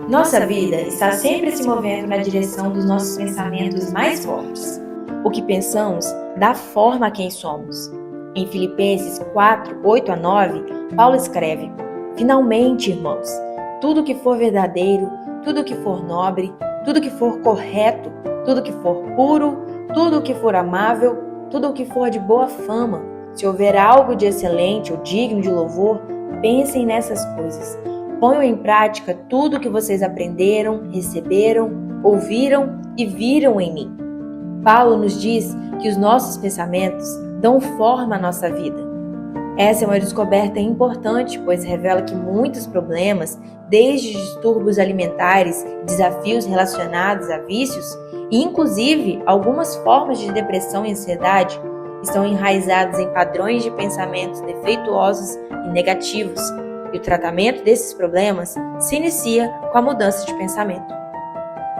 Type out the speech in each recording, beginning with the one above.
Nossa vida está sempre se movendo na direção dos nossos pensamentos mais fortes. O que pensamos dá forma a quem somos. Em Filipenses 4, 8 a 9, Paulo escreve: Finalmente, irmãos, tudo que for verdadeiro, tudo que for nobre, tudo que for correto, tudo que for puro, tudo que for amável, tudo que for de boa fama, se houver algo de excelente ou digno de louvor, pensem nessas coisas. Ponham em prática tudo o que vocês aprenderam, receberam, ouviram e viram em mim. Paulo nos diz que os nossos pensamentos dão forma à nossa vida. Essa é uma descoberta importante, pois revela que muitos problemas, desde distúrbios alimentares, desafios relacionados a vícios, e inclusive algumas formas de depressão e ansiedade, estão enraizados em padrões de pensamentos defeituosos e negativos. E o tratamento desses problemas se inicia com a mudança de pensamento.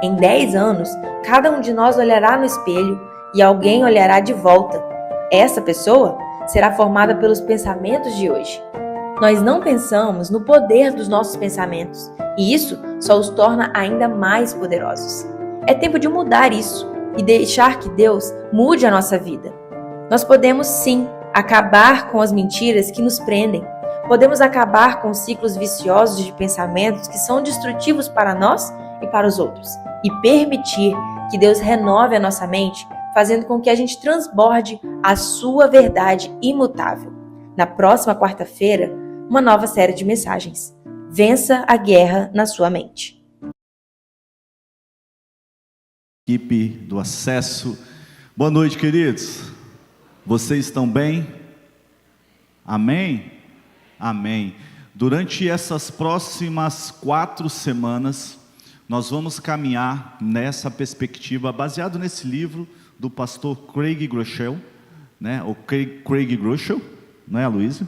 Em 10 anos, cada um de nós olhará no espelho e alguém olhará de volta. Essa pessoa será formada pelos pensamentos de hoje. Nós não pensamos no poder dos nossos pensamentos e isso só os torna ainda mais poderosos. É tempo de mudar isso e deixar que Deus mude a nossa vida. Nós podemos sim acabar com as mentiras que nos prendem. Podemos acabar com ciclos viciosos de pensamentos que são destrutivos para nós e para os outros e permitir que Deus renove a nossa mente, fazendo com que a gente transborde a sua verdade imutável. Na próxima quarta-feira, uma nova série de mensagens. Vença a guerra na sua mente. Equipe do Acesso. Boa noite, queridos. Vocês estão bem? Amém? Amém. Durante essas próximas 4 semanas, nós vamos caminhar nessa perspectiva, baseado nesse livro do pastor Craig Groeschel, né? O Craig Groeschel, não é, Aloysio?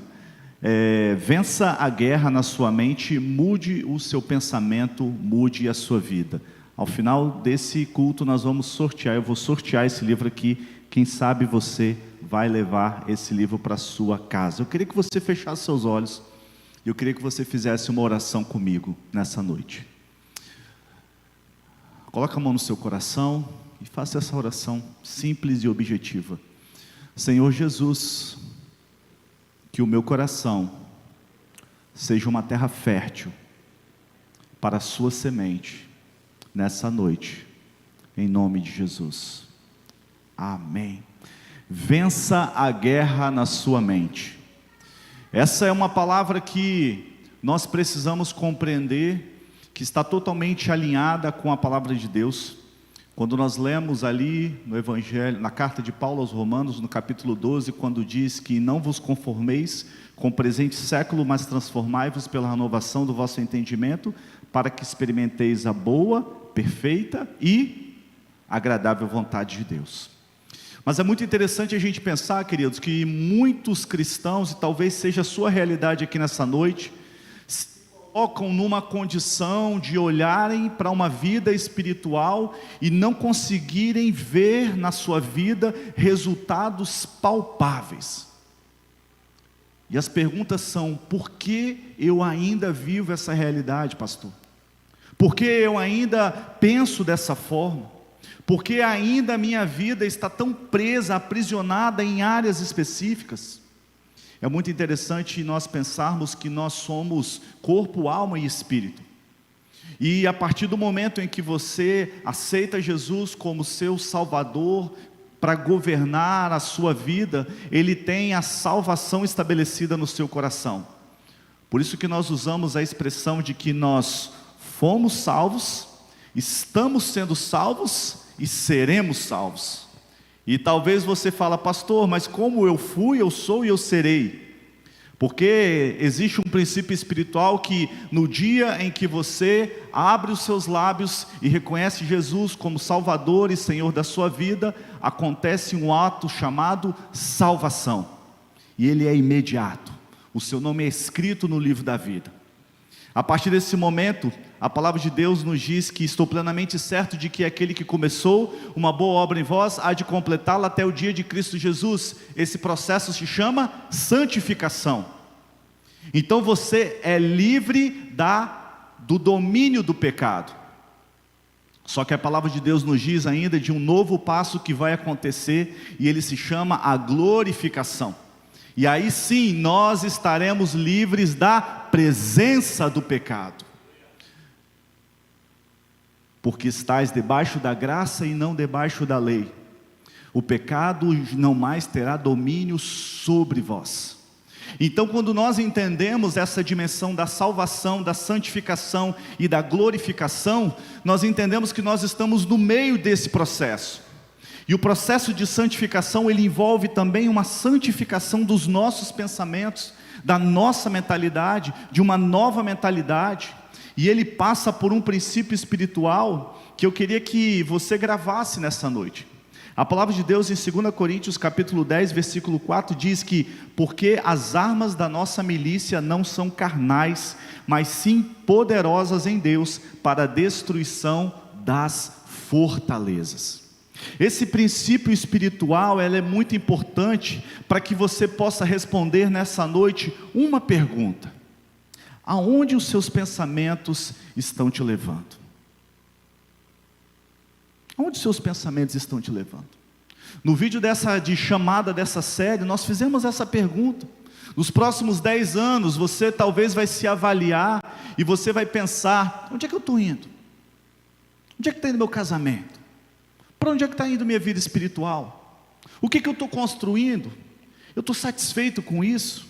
Vença a guerra na sua mente, mude o seu pensamento, mude a sua vida. Ao final desse culto nós vamos sortear, eu vou sortear esse livro aqui, quem sabe você vai levar esse livro para a sua casa. Eu queria que você fechasse seus olhos, eu queria que você fizesse uma oração comigo nessa noite. Coloque a mão no seu coração e faça essa oração simples e objetiva. Senhor Jesus, que o meu coração seja uma terra fértil para a sua semente nessa noite, em nome de Jesus. Amém. Vença a guerra na sua mente. Essa é uma palavra que nós precisamos compreender, que está totalmente alinhada com a palavra de Deus. Quando nós lemos ali no Evangelho, na carta de Paulo aos Romanos, no capítulo 12, quando diz que não vos conformeis com o presente século, mas transformai-vos pela renovação do vosso entendimento, para que experimenteis a boa, perfeita e agradável vontade de Deus. Mas é muito interessante a gente pensar, queridos, que muitos cristãos, e talvez seja a sua realidade aqui nessa noite, se colocam numa condição de olharem para uma vida espiritual e não conseguirem ver na sua vida resultados palpáveis. E as perguntas são: por que eu ainda vivo essa realidade, pastor? Por que eu ainda penso dessa forma? Por que ainda a minha vida está tão presa, aprisionada em áreas específicas? É muito interessante nós pensarmos que nós somos corpo, alma e espírito. E a partir do momento em que você aceita Jesus como seu Salvador, para governar a sua vida, Ele tem a salvação estabelecida no seu coração. Por isso que nós usamos a expressão de que nós fomos salvos, estamos sendo salvos e seremos salvos. E talvez você fale: pastor, mas como eu fui, eu sou e eu serei? Porque existe um princípio espiritual que no dia em que você abre os seus lábios e reconhece Jesus como Salvador e Senhor da sua vida, acontece um ato chamado salvação. E ele é imediato. O seu nome é escrito no livro da vida. A partir desse momento, a palavra de Deus nos diz que estou plenamente certo de que aquele que começou uma boa obra em vós há de completá-la até o dia de Cristo Jesus. Esse processo se chama santificação. Então você é livre da do domínio do pecado. Só que a palavra de Deus nos diz ainda de um novo passo que vai acontecer, e ele se chama a glorificação. E aí sim nós estaremos livres da presença do pecado, porque estais debaixo da graça e não debaixo da lei. O pecado não mais terá domínio sobre vós. Então, quando nós entendemos essa dimensão da salvação, da santificação e da glorificação, nós entendemos que nós estamos no meio desse processo. E o processo de santificação, ele envolve também uma santificação dos nossos pensamentos, da nossa mentalidade, de uma nova mentalidade. E ele passa por um princípio espiritual que eu queria que você gravasse nessa noite. A palavra de Deus em 2 Coríntios capítulo 10, versículo 4 diz que: porque as armas da nossa milícia não são carnais, mas sim poderosas em Deus para a destruição das fortalezas. Esse princípio espiritual, ele é muito importante para que você possa responder nessa noite uma pergunta: aonde os seus pensamentos estão te levando? Aonde os seus pensamentos estão te levando? No vídeo de chamada dessa série, nós fizemos essa pergunta. Nos próximos 10 anos, você talvez vai se avaliar e você vai pensar: onde é que eu estou indo? Onde é que está indo meu casamento? Para onde é que está indo minha vida espiritual? O que eu estou construindo? Eu estou satisfeito com isso?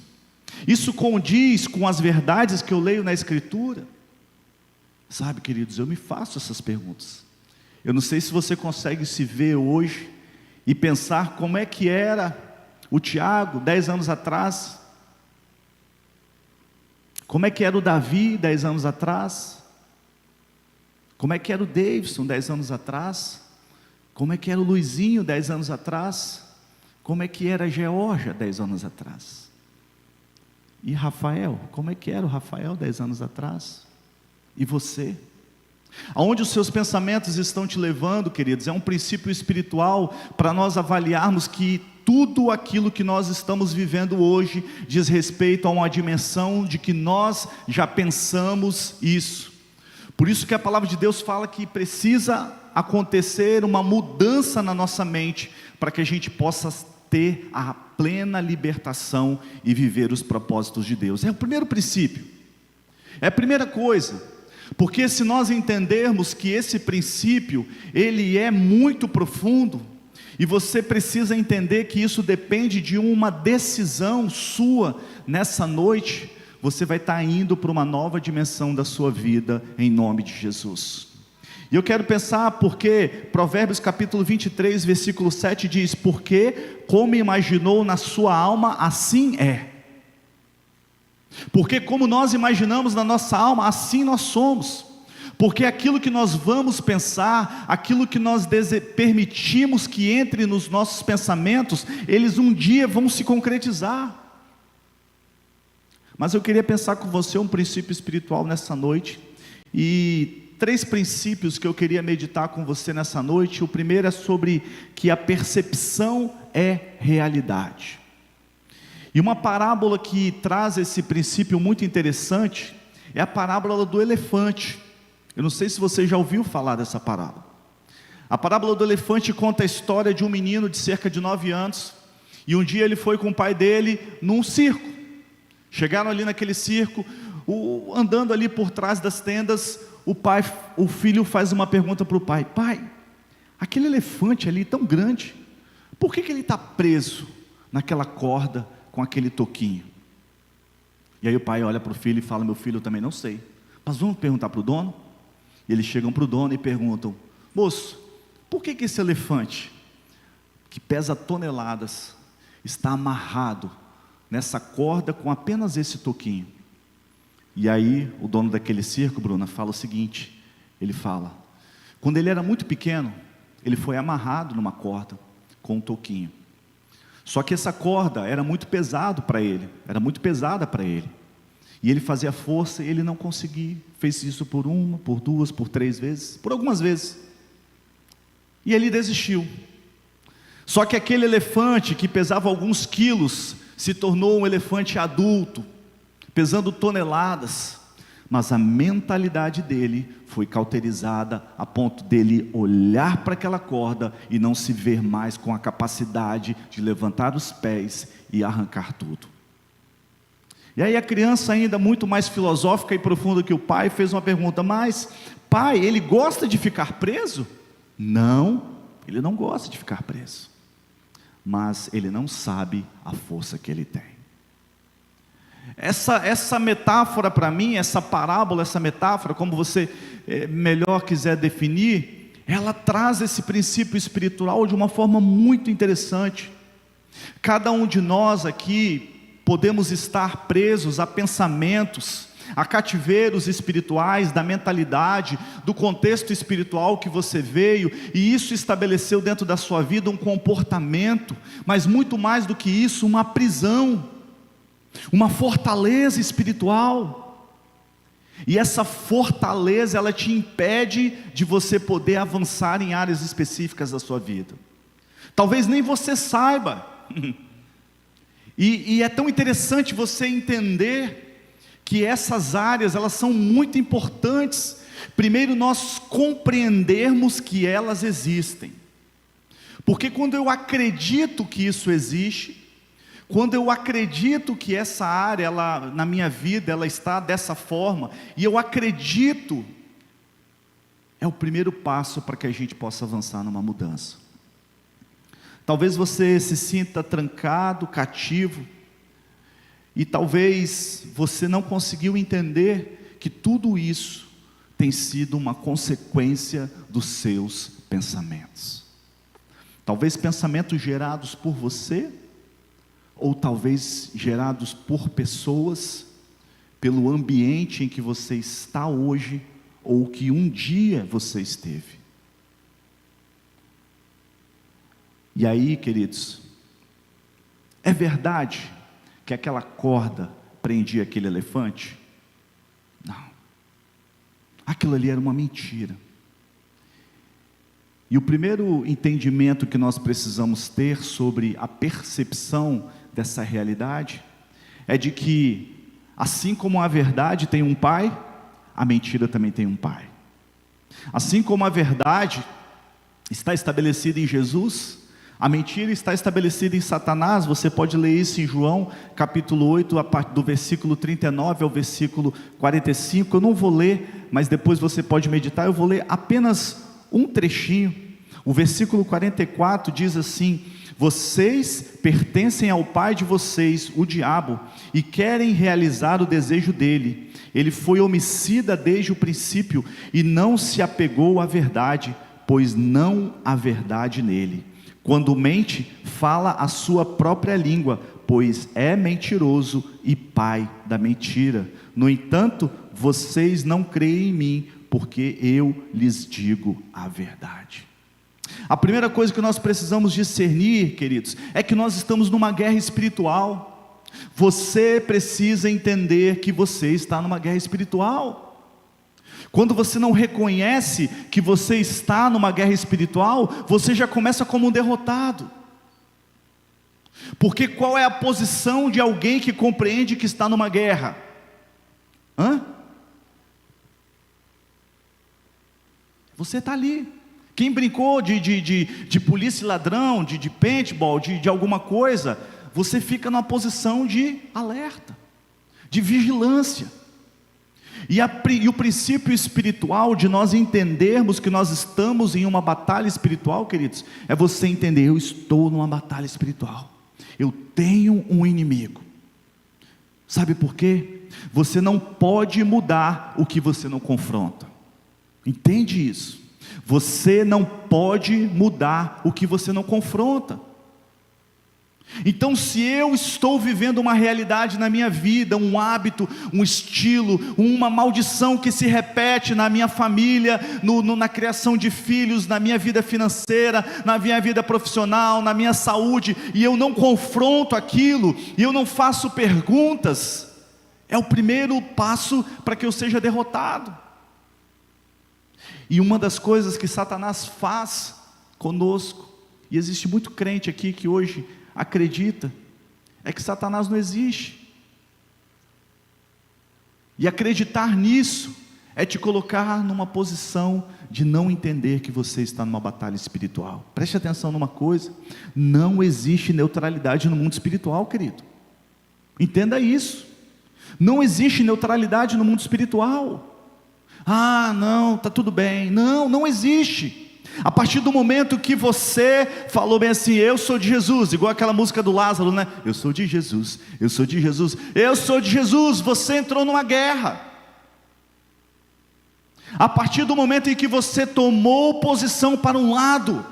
Isso condiz com as verdades que eu leio na Escritura? Sabe, queridos, eu me faço essas perguntas. Eu não sei se você consegue se ver hoje e pensar como é que era o Tiago 10 anos atrás, como é que era o Davi 10 anos atrás, como é que era o Davidson 10 anos atrás, como é que era o Luizinho 10 anos atrás, como é que era a Georgia 10 anos atrás, e Rafael, como é que era o Rafael 10 anos atrás, e você? Aonde os seus pensamentos estão te levando, queridos, é um princípio espiritual para nós avaliarmos que tudo aquilo que nós estamos vivendo hoje diz respeito a uma dimensão de que nós já pensamos isso. Por isso que a palavra de Deus fala que precisa acontecer uma mudança na nossa mente, para que a gente possa ter a plena libertação e viver os propósitos de Deus. É o primeiro princípio, é a primeira coisa. Porque se nós entendermos que esse princípio, ele é muito profundo, e você precisa entender que isso depende de uma decisão sua, nessa noite, você vai estar indo para uma nova dimensão da sua vida, em nome de Jesus. E eu quero pensar porque Provérbios capítulo 23, versículo 7 diz: porque como imaginou na sua alma, assim é. Porque como nós imaginamos na nossa alma, assim nós somos. Porque aquilo que nós vamos pensar, aquilo que nós permitimos que entre nos nossos pensamentos, eles um dia vão se concretizar. Mas eu queria pensar com você um princípio espiritual nessa noite, e 3 princípios que eu queria meditar com você nessa noite. O primeiro é sobre que a percepção é realidade. E uma parábola que traz esse princípio muito interessante é a parábola do elefante. Eu não sei se você já ouviu falar dessa parábola. A parábola do elefante conta a história de um menino de cerca de 9 anos, e um dia ele foi com o pai dele num circo. Chegaram ali naquele circo, andando ali por trás das tendas, o filho faz uma pergunta para o pai: pai, aquele elefante ali tão grande, por que ele está preso naquela corda com aquele toquinho? E aí o pai olha para o filho e fala: meu filho, eu também não sei, mas vamos perguntar para o dono. E eles chegam para o dono e perguntam: moço, por que esse elefante, que pesa toneladas, está amarrado nessa corda com apenas esse toquinho? E aí o dono daquele circo, Bruna, fala o seguinte, ele fala: quando ele era muito pequeno, ele foi amarrado numa corda com um toquinho. Só que essa corda era muito pesada para ele, e ele fazia força e ele não conseguia. Fez isso por 1, por 2, por 3 vezes, por algumas vezes, e ele desistiu. Só que aquele elefante que pesava alguns quilos se tornou um elefante adulto, pesando toneladas. mas a mentalidade dele foi cauterizada a ponto dele olhar para aquela corda e não se ver mais com a capacidade de levantar os pés e arrancar tudo. E aí a criança, ainda muito mais filosófica e profunda que o pai, fez uma pergunta: mas pai, ele gosta de ficar preso? Não, ele não gosta de ficar preso, mas ele não sabe a força que ele tem. Essa metáfora para mim, essa parábola, essa metáfora, como você melhor quiser definir, ela traz esse princípio espiritual de uma forma muito interessante. Cada um de nós aqui podemos estar presos a pensamentos, a cativeiros espirituais, da mentalidade, do contexto espiritual que você veio, e isso estabeleceu dentro da sua vida um comportamento, mas muito mais do que isso, uma prisão, uma fortaleza espiritual. E essa fortaleza, ela te impede de você poder avançar em áreas específicas da sua vida. Talvez nem você saiba. E é tão interessante você entender que essas áreas, elas são muito importantes. Primeiro, nós compreendermos que elas existem. Porque quando eu acredito que isso existe, quando eu acredito que essa área, ela, na minha vida, ela está dessa forma, e eu acredito, é o primeiro passo para que a gente possa avançar numa mudança. Talvez você se sinta trancado, cativo, e talvez você não conseguiu entender que tudo isso tem sido uma consequência dos seus pensamentos. Talvez pensamentos gerados por você, ou talvez gerados por pessoas, pelo ambiente em que você está hoje, ou que um dia você esteve. E aí, queridos, é verdade que aquela corda prendia aquele elefante? Não, aquilo ali era uma mentira. E o primeiro entendimento que nós precisamos ter sobre a percepção dessa realidade é de que, assim como a verdade tem um pai, a mentira também tem um pai. Assim como a verdade está estabelecida em Jesus, a mentira está estabelecida em Satanás. Você pode ler isso em João capítulo 8, a partir do versículo 39 ao versículo 45. Eu não vou ler, mas depois você pode meditar. Eu vou ler apenas um trechinho. O versículo 44 diz assim: vocês pertencem ao pai de vocês, o diabo, e querem realizar o desejo dele. Ele foi homicida desde o princípio e não se apegou à verdade, pois não há verdade nele. Quando mente, fala a sua própria língua, pois é mentiroso e pai da mentira. No entanto, vocês não creem em mim, porque eu lhes digo a verdade. A primeira coisa que nós precisamos discernir, queridos, é que nós estamos numa guerra espiritual. Você precisa entender que você está numa guerra espiritual. Quando você não reconhece que você está numa guerra espiritual, você já começa como um derrotado. Porque qual é a posição de alguém que compreende que está numa guerra? Você está ali. Quem brincou de polícia e ladrão, de paintball, de alguma coisa, você fica numa posição de alerta, de vigilância. E o princípio espiritual de nós entendermos que nós estamos em uma batalha espiritual, queridos, é você entender: eu estou numa batalha espiritual, eu tenho um inimigo. Sabe por quê? Você não pode mudar o que você não confronta. Entende isso? Você não pode mudar o que você não confronta. Então, se eu estou vivendo uma realidade na minha vida, um hábito, um estilo, uma maldição que se repete na minha família, na criação de filhos, na minha vida financeira, na minha vida profissional, na minha saúde, e eu não confronto aquilo, e eu não faço perguntas, é o primeiro passo para que eu seja derrotado. E uma das coisas que Satanás faz conosco, e existe muito crente aqui que hoje acredita, é que Satanás não existe. E acreditar nisso é te colocar numa posição de não entender que você está numa batalha espiritual. Preste atenção numa coisa: não existe neutralidade no mundo espiritual, querido. Entenda isso. Não existe neutralidade no mundo espiritual. Ah, não, está tudo bem. Não, não existe. A partir do momento que você falou bem assim: eu sou de Jesus, igual aquela música do Lázaro, né? Eu sou de Jesus, eu sou de Jesus, eu sou de Jesus. Você entrou numa guerra. A partir do momento em que você tomou posição para um lado,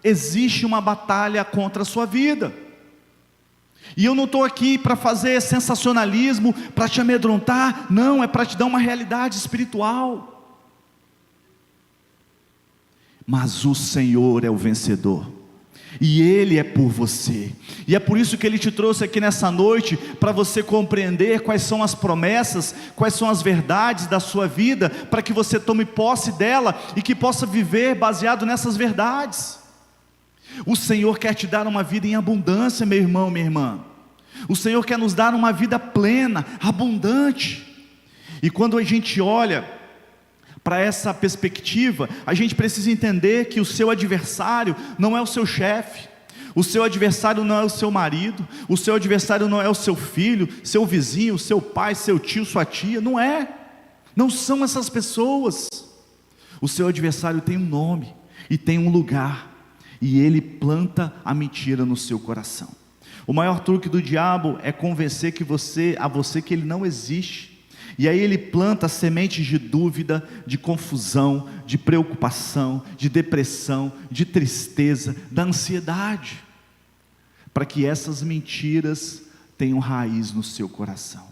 existe uma batalha contra a sua vida. E eu não estou aqui para fazer sensacionalismo, para te amedrontar, não, é para te dar uma realidade espiritual. Mas o Senhor é o vencedor, e Ele é por você, e é por isso que Ele te trouxe aqui nessa noite, para você compreender quais são as promessas, quais são as verdades da sua vida, para que você tome posse dela, e que possa viver baseado nessas verdades. O Senhor quer te dar uma vida em abundância, meu irmão, minha irmã. O Senhor quer nos dar uma vida plena, abundante. E quando a gente olha para essa perspectiva, a gente precisa entender que o seu adversário não é o seu chefe, o seu adversário não é o seu marido, o seu adversário não é o seu filho, seu vizinho, seu pai, seu tio, sua tia, não é, não são essas pessoas. O seu adversário tem um nome e tem um lugar, e ele planta a mentira no seu coração. O maior truque do diabo é convencer a você que ele não existe. E aí ele planta sementes de dúvida, de confusão, de preocupação, de depressão, de tristeza, da ansiedade, para que essas mentiras tenham raiz no seu coração.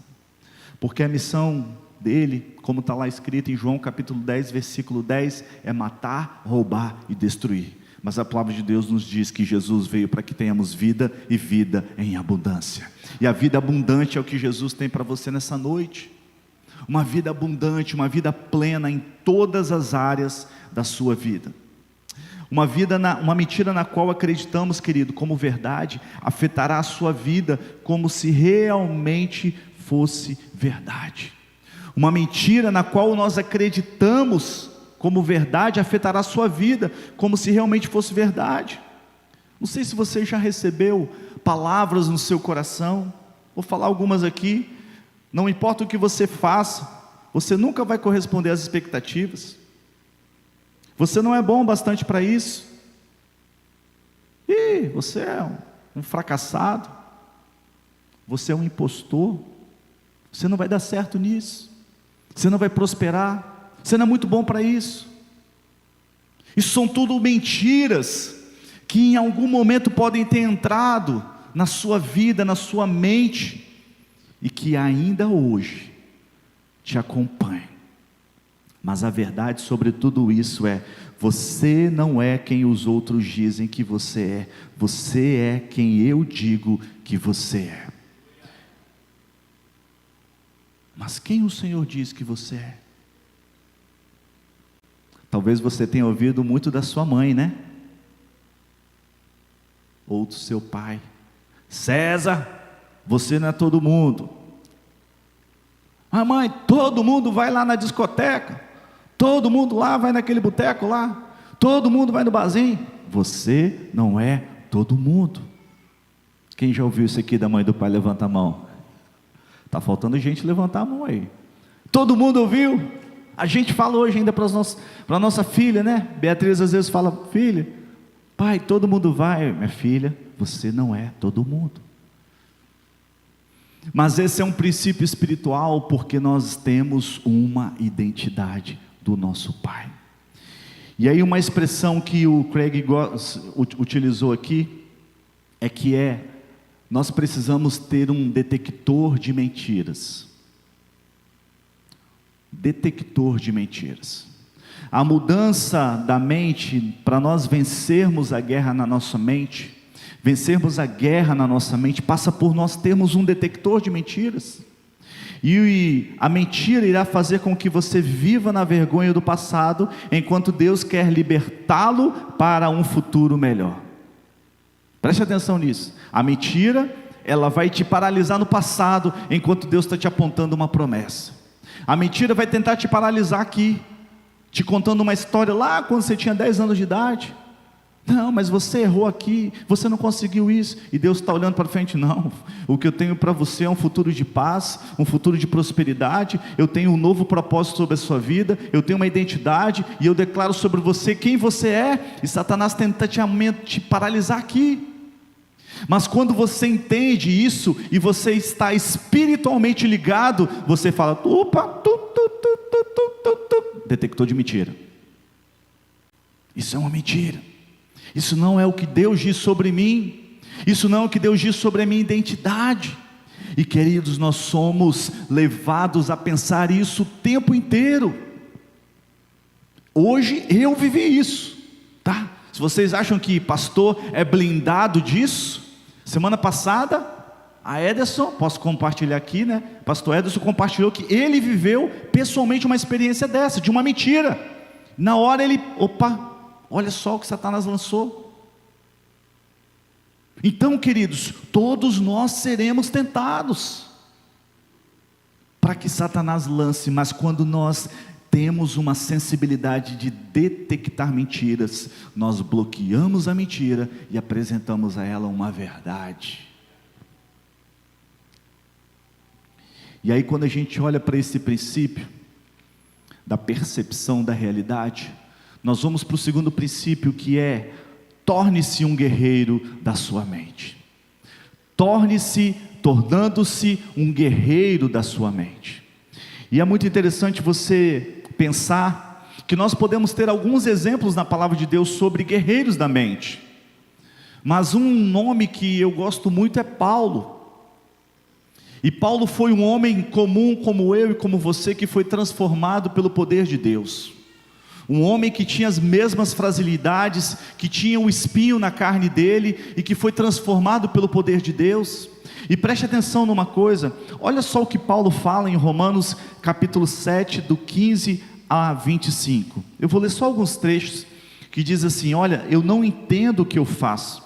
Porque a missão dele, como está lá escrito em João capítulo 10, versículo 10, é matar, roubar e destruir. Mas a palavra de Deus nos diz que Jesus veio para que tenhamos vida e vida em abundância. E a vida abundante é o que Jesus tem para você nessa noite. Uma vida abundante, uma vida plena em todas as áreas da sua vida. Uma mentira na qual acreditamos, querido, como verdade, afetará a sua vida como se realmente fosse verdade. Uma mentira na qual nós acreditamos como verdade, afetará a sua vida como se realmente fosse verdade. Não sei se você já recebeu palavras no seu coração, vou falar algumas aqui. Não importa o que você faça, você nunca vai corresponder às expectativas. Você não é bom o bastante para isso. Ih, você é um fracassado. Você é um impostor. Você não vai dar certo nisso. Você não vai prosperar. Você não é muito bom para isso. Isso são tudo mentiras que em algum momento podem ter entrado na sua vida, na sua mente, e que ainda hoje te acompanham. Mas a verdade sobre tudo isso é: você não é quem os outros dizem que você é quem eu digo que você é. Mas quem o Senhor diz que você é? Talvez você tenha ouvido muito da sua mãe, né? Ou do seu pai: César, você não é todo mundo. Ah, mãe, todo mundo vai lá na discoteca, todo mundo lá vai naquele boteco lá, todo mundo vai no barzinho. Você não é todo mundo. Quem já ouviu isso aqui da mãe e do pai? Levanta a mão. Está faltando gente levantar a mão aí. Todo mundo ouviu? A gente fala hoje ainda para a nossa filha, né? Beatriz às vezes fala: filha, pai, todo mundo vai. Minha filha, você não é todo mundo. Mas esse é um princípio espiritual, porque nós temos uma identidade do nosso Pai. E aí uma expressão que o Craig utilizou aqui é que nós precisamos ter um detector de mentiras. Detector de mentiras. A mudança da mente, para nós vencermos a guerra na nossa mente, passa por nós termos um detector de mentiras. E a mentira irá fazer com que você viva na vergonha do passado, enquanto Deus quer libertá-lo para um futuro melhor. Preste atenção nisso. A mentira, ela vai te paralisar no passado, enquanto Deus está te apontando uma promessa. A mentira vai tentar te paralisar aqui, te contando uma história lá quando você tinha 10 anos de idade. Não, mas você errou aqui, você não conseguiu isso, e Deus está olhando para frente. Não, o que eu tenho para você é um futuro de paz, um futuro de prosperidade. Eu tenho um novo propósito sobre a sua vida, eu tenho uma identidade, e eu declaro sobre você quem você é. E Satanás tenta te paralisar aqui. Mas quando você entende isso, e você está espiritualmente ligado, você fala, opa, detector de mentira. Isso é uma mentira. Isso não é o que Deus diz sobre mim. Isso não é o que Deus diz sobre a minha identidade. E queridos, nós somos levados a pensar isso o tempo inteiro. Hoje eu vivi isso, tá? Se vocês acham que pastor é blindado disso, semana passada, a Ederson, posso compartilhar aqui, né? Pastor Ederson compartilhou que ele viveu pessoalmente uma experiência dessa, de uma mentira. Na hora ele, opa, olha só o que Satanás lançou. Então, queridos, todos nós seremos tentados para que Satanás lance, mas quando nós temos uma sensibilidade de detectar mentiras, nós bloqueamos a mentira e apresentamos a ela uma verdade. E aí, quando a gente olha para esse princípio da percepção da realidade, nós vamos para o segundo princípio, que é: torne-se um guerreiro da sua mente. Tornando-se um guerreiro da sua mente. E é muito interessante você pensar que nós podemos ter alguns exemplos na palavra de Deus sobre guerreiros da mente. Mas um nome que eu gosto muito é Paulo. E Paulo foi um homem comum como eu e como você, que foi transformado pelo poder de Deus. Um homem que tinha as mesmas fragilidades, que tinha um espinho na carne dele, e que foi transformado pelo poder de Deus. E preste atenção numa coisa, olha só o que Paulo fala em Romanos capítulo 7, do 15 a 25. Eu vou ler só alguns trechos, que diz assim: olha, eu não entendo o que eu faço,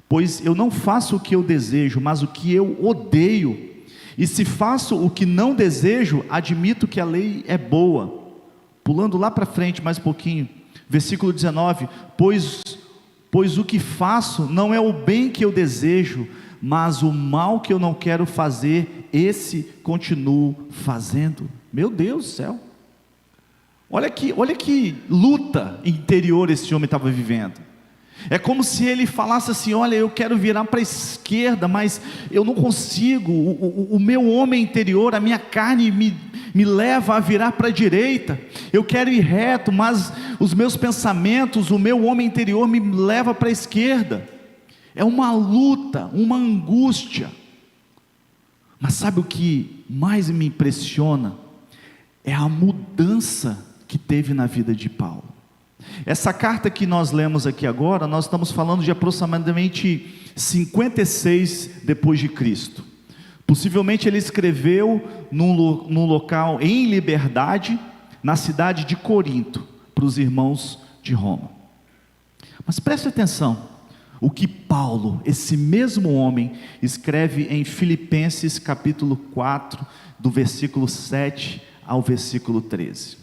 pois eu não faço o que eu desejo, mas o que eu odeio. E se faço o que não desejo, admito que a lei é boa. Pulando lá para frente mais um pouquinho, versículo 19: pois o que faço não é o bem que eu desejo, mas o mal que eu não quero fazer, esse continuo fazendo. Meu Deus do céu, olha que luta interior esse homem estava vivendo. É como se ele falasse assim: olha, eu quero virar para a esquerda, mas eu não consigo, o meu homem interior, a minha carne me leva a virar para a direita. Eu quero ir reto, mas os meus pensamentos, o meu homem interior me leva para a esquerda. É uma luta, uma angústia. Mas sabe o que mais me impressiona? É a mudança que teve na vida de Paulo. Essa carta que nós lemos aqui agora, nós estamos falando de aproximadamente 56 depois de Cristo. Possivelmente ele escreveu num local em liberdade, na cidade de Corinto, para os irmãos de Roma. Mas preste atenção, o que Paulo, esse mesmo homem, escreve em Filipenses capítulo 4, do versículo 7 ao versículo 13.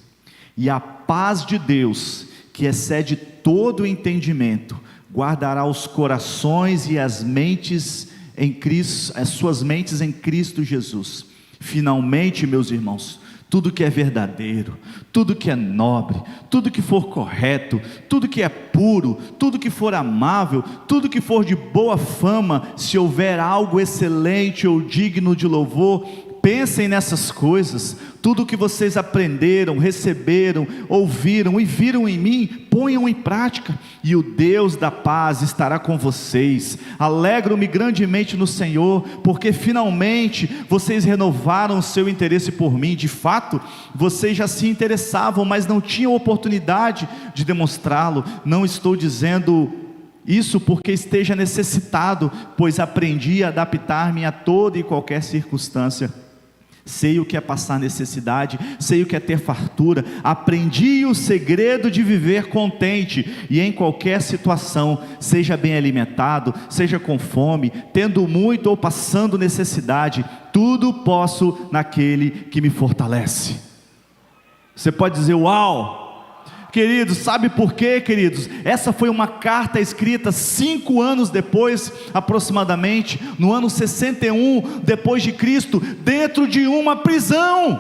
E a paz de Deus, que excede todo o entendimento, guardará os corações e as mentes em Cristo, as suas mentes em Cristo Jesus. Finalmente, meus irmãos, tudo que é verdadeiro, tudo que é nobre, tudo que for correto, tudo que é puro, tudo que for amável, tudo que for de boa fama, se houver algo excelente ou digno de louvor, pensem nessas coisas. Tudo que vocês aprenderam, receberam, ouviram e viram em mim, ponham em prática, e o Deus da paz estará com vocês. Alegro-me grandemente no Senhor, porque finalmente vocês renovaram o seu interesse por mim. De fato, vocês já se interessavam, mas não tinham oportunidade de demonstrá-lo. Não estou dizendo isso porque esteja necessitado, pois aprendi a adaptar-me a toda e qualquer circunstância. Sei o que é passar necessidade, sei o que é ter fartura, aprendi o segredo de viver contente, e em qualquer situação, seja bem alimentado, seja com fome, tendo muito ou passando necessidade, tudo posso naquele que me fortalece. Você pode dizer, uau! Queridos, sabe por quê, queridos? Essa foi uma carta escrita 5 anos depois, aproximadamente, no ano 61 depois de Cristo, dentro de uma prisão.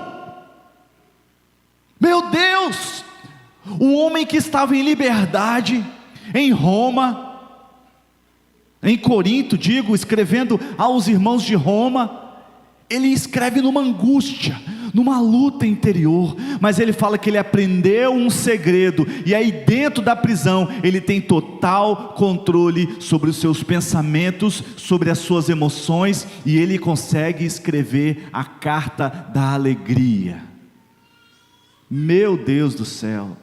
Meu Deus! Um homem que estava em liberdade, em Roma, em Corinto, escrevendo aos irmãos de Roma, ele escreve numa angústia, numa luta interior, mas ele fala que ele aprendeu um segredo, e aí dentro da prisão, ele tem total controle sobre os seus pensamentos, sobre as suas emoções, e ele consegue escrever a carta da alegria. Meu Deus do céu,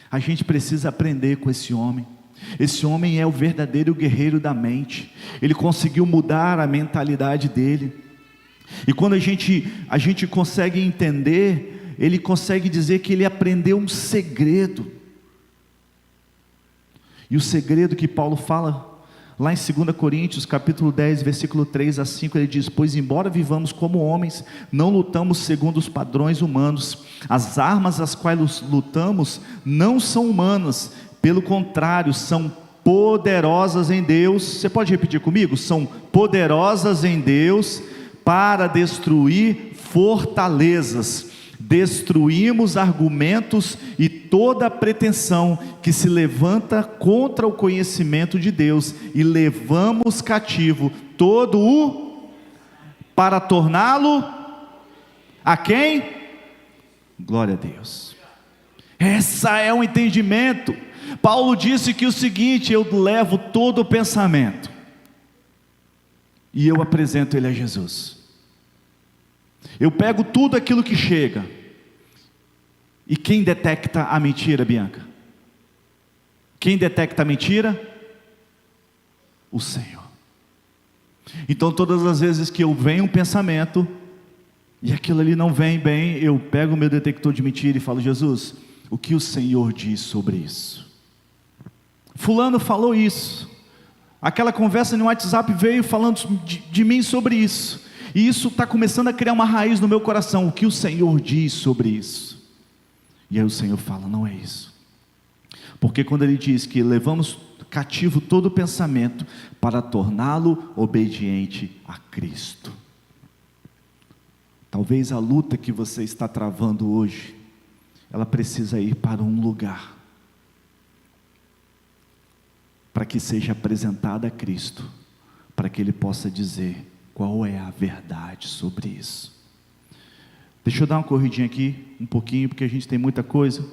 a gente precisa aprender com esse homem. Esse homem é o verdadeiro guerreiro da mente, ele conseguiu mudar a mentalidade dele. E quando a gente consegue entender, ele consegue dizer que ele aprendeu um segredo. E o segredo que Paulo fala, lá em 2 Coríntios, capítulo 10, versículo 3 a 5, ele diz: pois embora vivamos como homens, não lutamos segundo os padrões humanos. As armas às quais lutamos não são humanas, pelo contrário, são poderosas em Deus. Você pode repetir comigo? São poderosas em Deus para destruir fortalezas. Destruímos argumentos e toda pretensão que se levanta contra o conhecimento de Deus, e levamos cativo todo o, para torná-lo a quem? Glória a Deus. Essa é o entendimento. Paulo disse que o seguinte: eu levo todo o pensamento e eu apresento ele a Jesus. Eu pego tudo aquilo que chega. E quem detecta a mentira, Bianca? Quem detecta a mentira? O Senhor. Então todas as vezes que eu venho um pensamento e aquilo ali não vem bem, eu pego o meu detector de mentira e falo: Jesus, o que o Senhor diz sobre isso? Fulano falou isso, aquela conversa no WhatsApp veio falando de mim sobre isso, e isso está começando a criar uma raiz no meu coração. O que o Senhor diz sobre isso? E aí o Senhor fala: não é isso, porque quando Ele diz que levamos cativo todo pensamento para torná-lo obediente a Cristo. Talvez a luta que você está travando hoje, ela precisa ir para um lugar, para que seja apresentada a Cristo, para que Ele possa dizer qual é a verdade sobre isso. Deixa eu dar uma corridinha aqui, um pouquinho, porque a gente tem muita coisa.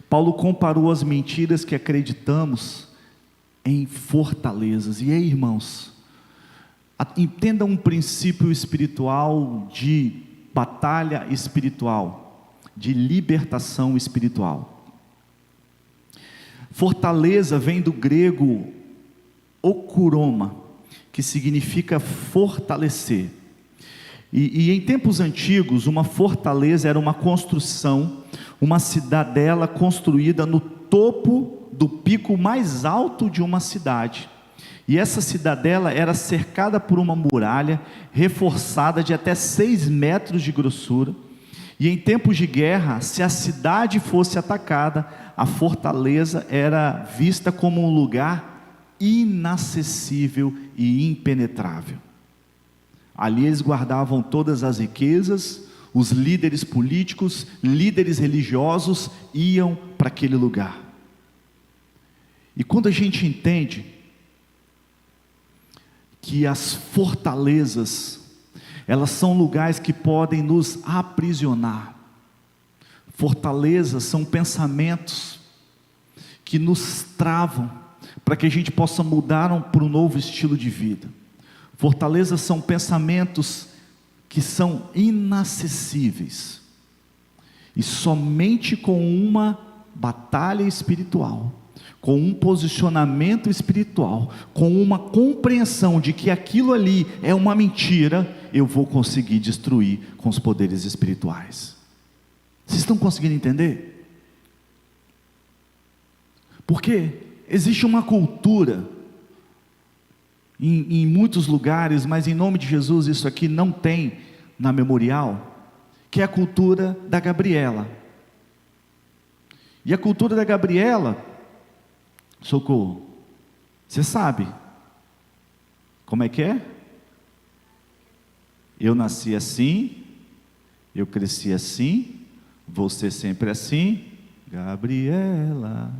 Paulo comparou as mentiras que acreditamos em fortalezas. E aí, irmãos, entenda um princípio espiritual de batalha espiritual, de libertação espiritual. Fortaleza vem do grego okuroma, que significa fortalecer. E em tempos antigos, uma fortaleza era uma construção, uma cidadela construída no topo do pico mais alto de uma cidade. E essa cidadela era cercada por uma muralha reforçada de até 6 metros de grossura. E em tempos de guerra, se a cidade fosse atacada, a fortaleza era vista como um lugar inacessível e impenetrável. Ali eles guardavam todas as riquezas, os líderes políticos, líderes religiosos iam para aquele lugar. E quando a gente entende que as fortalezas, elas são lugares que podem nos aprisionar. Fortalezas são pensamentos que nos travam, para que a gente possa mudar para um novo estilo de vida. Fortalezas são pensamentos que são inacessíveis, e somente com uma batalha espiritual, com um posicionamento espiritual, com uma compreensão de que aquilo ali é uma mentira, eu vou conseguir destruir com os poderes espirituais. Vocês estão conseguindo entender? Porque existe uma cultura em muitos lugares, mas em nome de Jesus isso aqui não tem na Memorial, que é a cultura da Gabriela. E a cultura da Gabriela, Socorro, você sabe como é que é? Eu nasci assim, eu cresci assim, você sempre assim, Gabriela.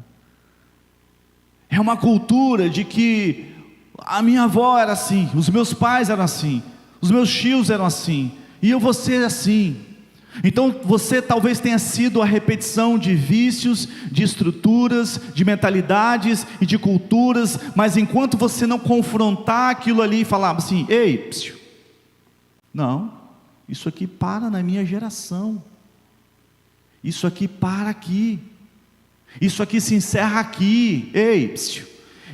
É uma cultura de que a minha avó era assim, os meus pais eram assim, os meus tios eram assim, e eu vou ser assim. Então você talvez tenha sido a repetição de vícios, de estruturas, de mentalidades e de culturas, mas enquanto você não confrontar aquilo ali e falar assim, ei, psiu, não, isso aqui para na minha geração, isso aqui para aqui, isso aqui se encerra aqui, ei, psiu,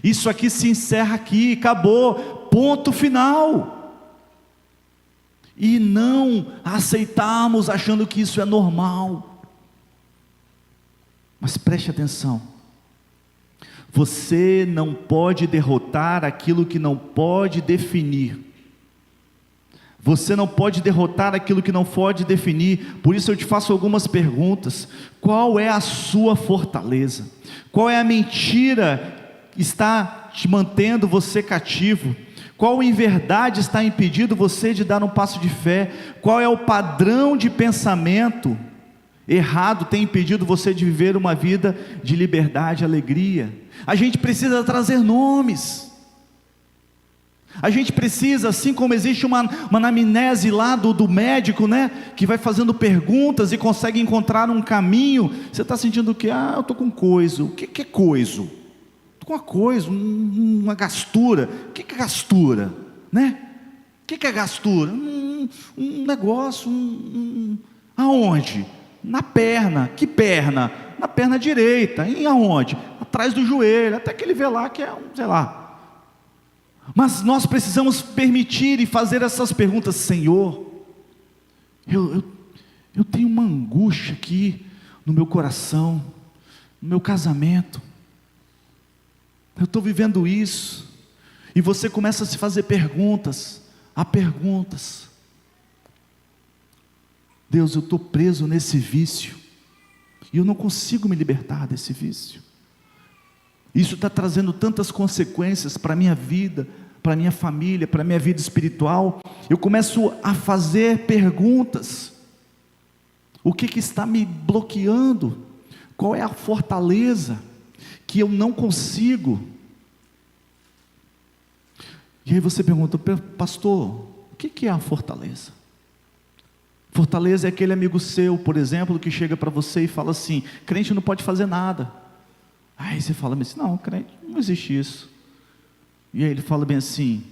isso aqui se encerra aqui, acabou, ponto final. E não aceitarmos achando que isso é normal. Mas preste atenção, você não pode derrotar aquilo que não pode definir. Você não pode derrotar aquilo que não pode definir. Por isso eu te faço algumas perguntas. Qual é a sua fortaleza? Qual é a mentira que está te mantendo você cativo? Qual em verdade está impedindo você de dar um passo de fé? Qual é o padrão de pensamento errado tem impedido você de viver uma vida de liberdade e alegria? A gente precisa trazer nomes. A gente precisa, assim como existe uma anamnese lá do médico, né, que vai fazendo perguntas e consegue encontrar um caminho. Você está sentindo o quê? Eu estou com coiso. O que é coiso? Com uma coisa, uma gastura. O que é gastura? Né? O que é gastura? Um negócio, aonde? Na perna. Que perna? Na perna direita. E aonde? Atrás do joelho, até que ele vê lá que é sei lá. Mas nós precisamos permitir e fazer essas perguntas. Senhor, eu tenho uma angústia aqui no meu coração, no meu casamento, eu estou vivendo isso, e você começa a se fazer perguntas, Deus, eu estou preso nesse vício, e eu não consigo me libertar desse vício, isso está trazendo tantas consequências para a minha vida, para a minha família, para a minha vida espiritual. Eu começo a fazer perguntas, o que está me bloqueando? Qual é a fortaleza que eu não consigo? E aí você pergunta, pastor, o que é a fortaleza? Fortaleza é aquele amigo seu, por exemplo, que chega para você e fala assim, crente não pode fazer nada. Aí você fala assim, não, crente, não existe isso. E aí ele fala bem assim,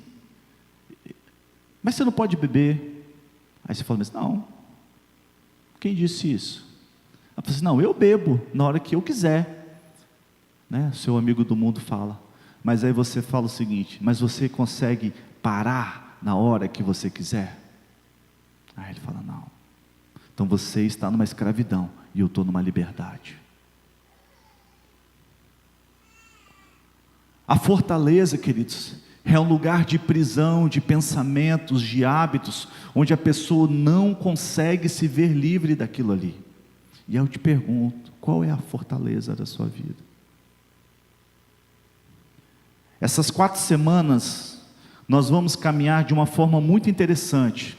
mas você não pode beber. Aí você fala assim, não, quem disse isso? Ela fala assim, não, eu bebo na hora que eu quiser, né? Seu amigo do mundo fala. Mas aí você fala o seguinte, mas você consegue parar na hora que você quiser? Aí ele fala, não, então você está numa escravidão e eu estou numa liberdade. A fortaleza, queridos, é um lugar de prisão, de pensamentos, de hábitos, onde a pessoa não consegue se ver livre daquilo ali. E eu te pergunto, qual é a fortaleza da sua vida? Essas 4 semanas, nós vamos caminhar de uma forma muito interessante.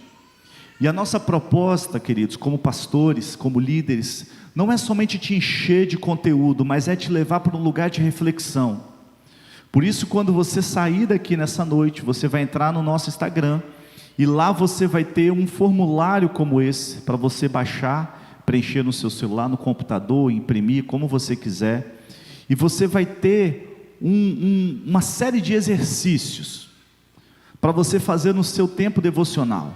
E a nossa proposta, queridos, como pastores, como líderes, não é somente te encher de conteúdo, mas é te levar para um lugar de reflexão. Por isso, quando você sair daqui nessa noite, você vai entrar no nosso Instagram, e lá você vai ter um formulário como esse, para você baixar, preencher no seu celular, no computador, imprimir, como você quiser, e você vai ter uma série de exercícios, para você fazer no seu tempo devocional,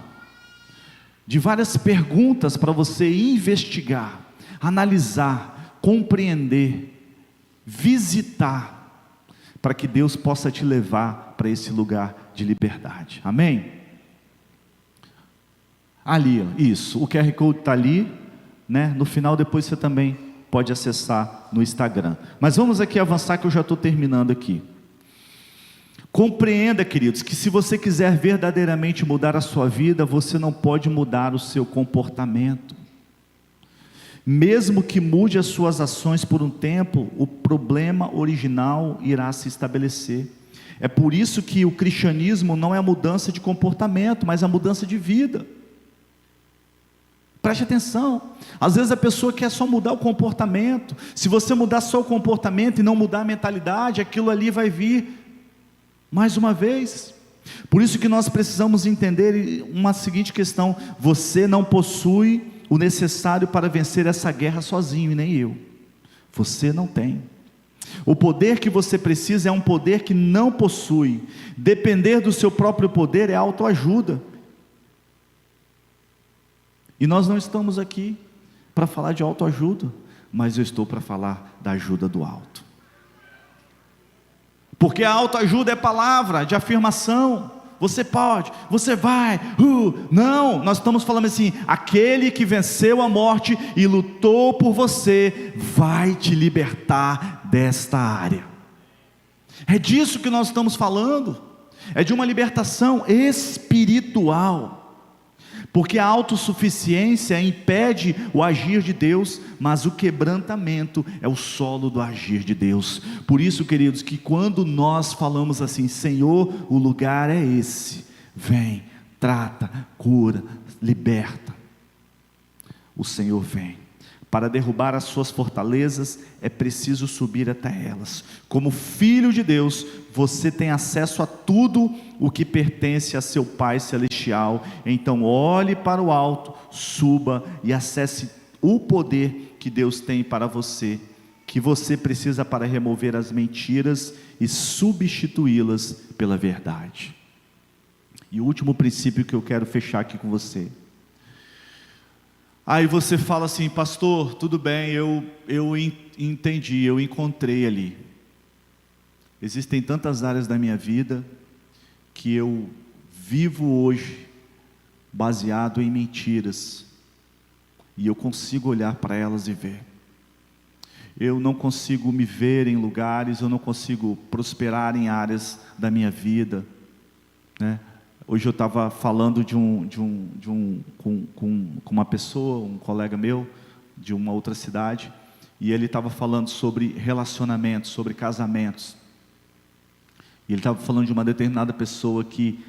de várias perguntas para você investigar, analisar, compreender, visitar, para que Deus possa te levar para esse lugar de liberdade. Amém? Ali, ó, isso, o QR Code está ali, né? No final depois você também pode acessar no Instagram. Mas vamos aqui avançar, que eu já estou terminando aqui. Compreenda, queridos, que se você quiser verdadeiramente mudar a sua vida, você não pode mudar o seu comportamento. Mesmo que mude as suas ações por um tempo, o problema original irá se estabelecer. É por isso que o cristianismo não é a mudança de comportamento, mas a mudança de vida. Preste atenção, às vezes a pessoa quer só mudar o comportamento. Se você mudar só o comportamento e não mudar a mentalidade, aquilo ali vai vir mais uma vez. Por isso que nós precisamos entender uma seguinte questão: você não possui o necessário para vencer essa guerra sozinho, e nem eu. Você não tem. O poder que você precisa é um poder que não possui. Depender do seu próprio poder é autoajuda. E nós não estamos aqui para falar de autoajuda, mas eu estou para falar da ajuda do alto. Porque a autoajuda é palavra de afirmação. Você pode, você vai, não, nós estamos falando assim: aquele que venceu a morte e lutou por você, vai te libertar desta área. É disso que nós estamos falando, é de uma libertação espiritual. Porque a autossuficiência impede o agir de Deus, mas o quebrantamento é o solo do agir de Deus. Por isso, queridos, que quando nós falamos assim: Senhor, o lugar é esse, vem, trata, cura, liberta, o Senhor vem. Para derrubar as suas fortalezas, é preciso subir até elas. Como filho de Deus, você tem acesso a tudo o que pertence a seu Pai Celestial. Então olhe para o alto, suba e acesse o poder que Deus tem para você, que você precisa para remover as mentiras e substituí-las pela verdade. E o último princípio que eu quero fechar aqui com você. Aí você fala assim: pastor, tudo bem, eu entendi, eu encontrei ali. Existem tantas áreas da minha vida que eu vivo hoje baseado em mentiras, e eu consigo olhar para elas e ver. Eu não consigo me ver em lugares, eu não consigo prosperar em áreas da minha vida, né? Hoje eu estava falando com uma pessoa, um colega meu, de uma outra cidade, e ele estava falando sobre relacionamentos, sobre casamentos. E ele estava falando de uma determinada pessoa que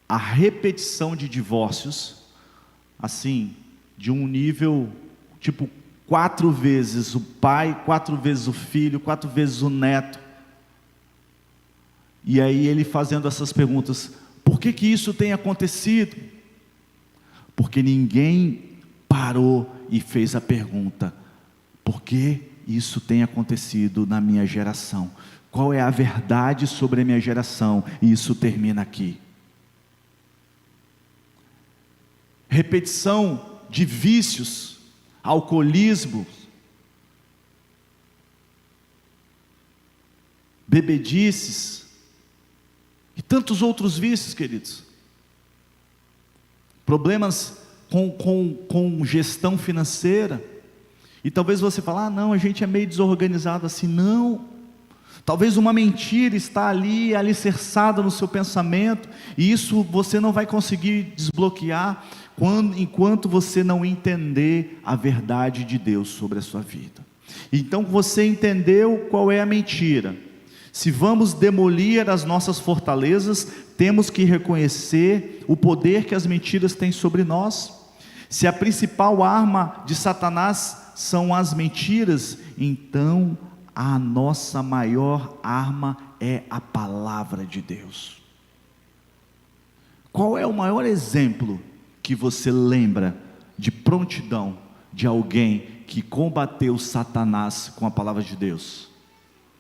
a repetição de divórcios, assim, de um nível, tipo, 4 vezes o pai, 4 vezes o filho, 4 vezes o neto. E aí ele fazendo essas perguntas: por que isso tem acontecido? Porque ninguém parou e fez a pergunta: por que isso tem acontecido na minha geração? Qual é a verdade sobre a minha geração? E isso termina aqui. Repetição de vícios, alcoolismo, bebedices e tantos outros vícios, queridos. Problemas com gestão financeira. E talvez você fale: não, a gente é meio desorganizado assim. Não, talvez uma mentira está ali alicerçada no seu pensamento, e isso você não vai conseguir desbloquear enquanto você não entender a verdade de Deus sobre a sua vida. Então você entendeu qual é a mentira. Se vamos demolir as nossas fortalezas, temos que reconhecer o poder que as mentiras têm sobre nós. Se a principal arma de Satanás são as mentiras, então a nossa maior arma é a palavra de Deus. Qual é o maior exemplo que você lembra de prontidão de alguém que combateu Satanás com a palavra de Deus?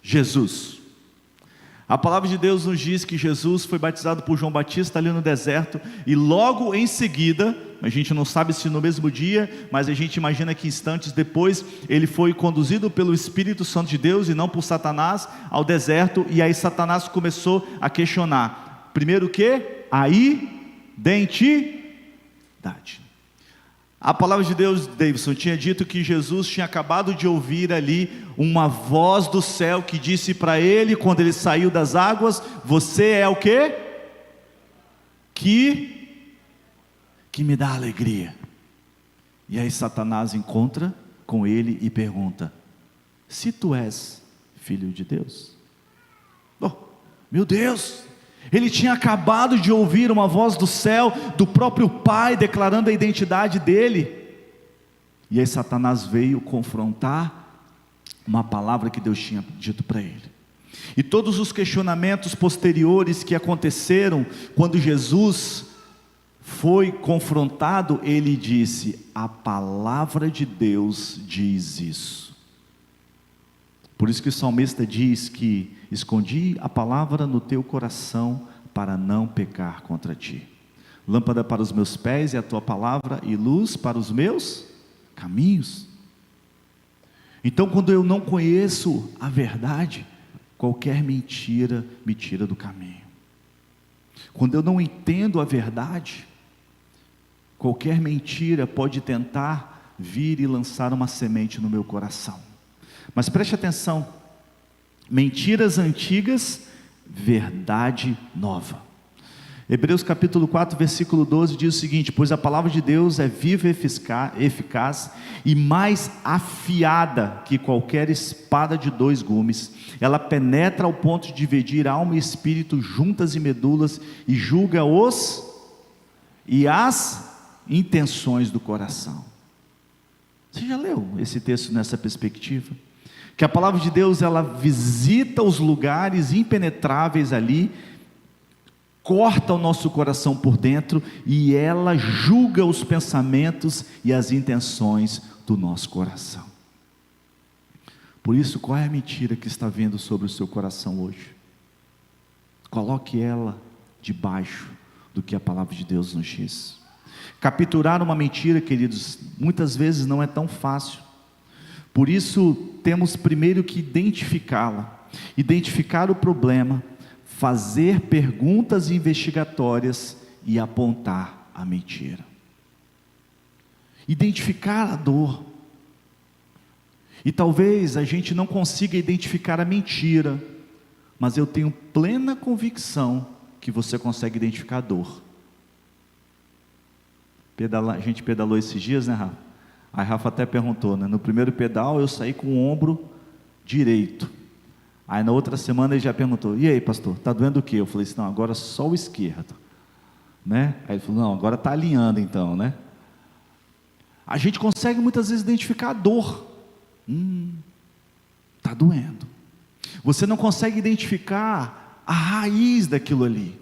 Jesus. A palavra de Deus nos diz que Jesus foi batizado por João Batista ali no deserto, e logo em seguida a gente não sabe se no mesmo dia, mas a gente imagina que instantes depois ele foi conduzido pelo Espírito Santo de Deus e não por Satanás ao deserto, e aí Satanás começou a questionar, primeiro o quê? A identidade. A palavra de Deus, Davidson, tinha dito que Jesus tinha acabado de ouvir ali uma voz do céu que disse para ele, quando ele saiu das águas, você é o quê? Que me dá alegria. E aí Satanás encontra com ele e pergunta, se tu és filho de Deus? Oh, meu Deus! Ele tinha acabado de ouvir uma voz do céu, do próprio Pai, declarando a identidade dele. E aí Satanás veio confrontar uma palavra que Deus tinha dito para ele. E todos os questionamentos posteriores que aconteceram, quando Jesus foi confrontado, ele disse, a palavra de Deus diz isso. Por isso que o salmista diz que escondi a palavra no teu coração para não pecar contra ti. Lâmpada para os meus pés é a tua palavra e luz para os meus caminhos. Então, quando eu não conheço a verdade, qualquer mentira me tira do caminho. Quando eu não entendo a verdade, qualquer mentira pode tentar vir e lançar uma semente no meu coração. Mas preste atenção, mentiras antigas, verdade nova. Hebreus capítulo 4, versículo 12 diz o seguinte, pois a palavra de Deus é viva e eficaz e mais afiada que qualquer espada de 2 gumes, ela penetra ao ponto de dividir alma e espírito, juntas e medulas, e julga as intenções do coração. Você já leu esse texto nessa perspectiva? Que a palavra de Deus, ela visita os lugares impenetráveis ali, corta o nosso coração por dentro, e ela julga os pensamentos e as intenções do nosso coração. Por isso, qual é a mentira que está vindo sobre o seu coração hoje? Coloque ela debaixo do que a palavra de Deus nos diz. Capturar uma mentira, queridos, muitas vezes não é tão fácil. Por isso, temos primeiro que identificá-la, identificar o problema, fazer perguntas investigatórias e apontar a mentira. Identificar a dor. E talvez a gente não consiga identificar a mentira, mas eu tenho plena convicção que você consegue identificar a dor. A gente pedalou esses dias, né, Rafa? Aí Rafa até perguntou, né? No primeiro pedal eu saí com o ombro direito. Aí na outra semana ele já perguntou, e aí pastor, está doendo o quê? Eu falei assim, não, agora só o esquerdo, né? Aí ele falou, não, agora está alinhando então, né? A gente consegue muitas vezes identificar a dor. Está doendo. Você não consegue identificar a raiz daquilo ali,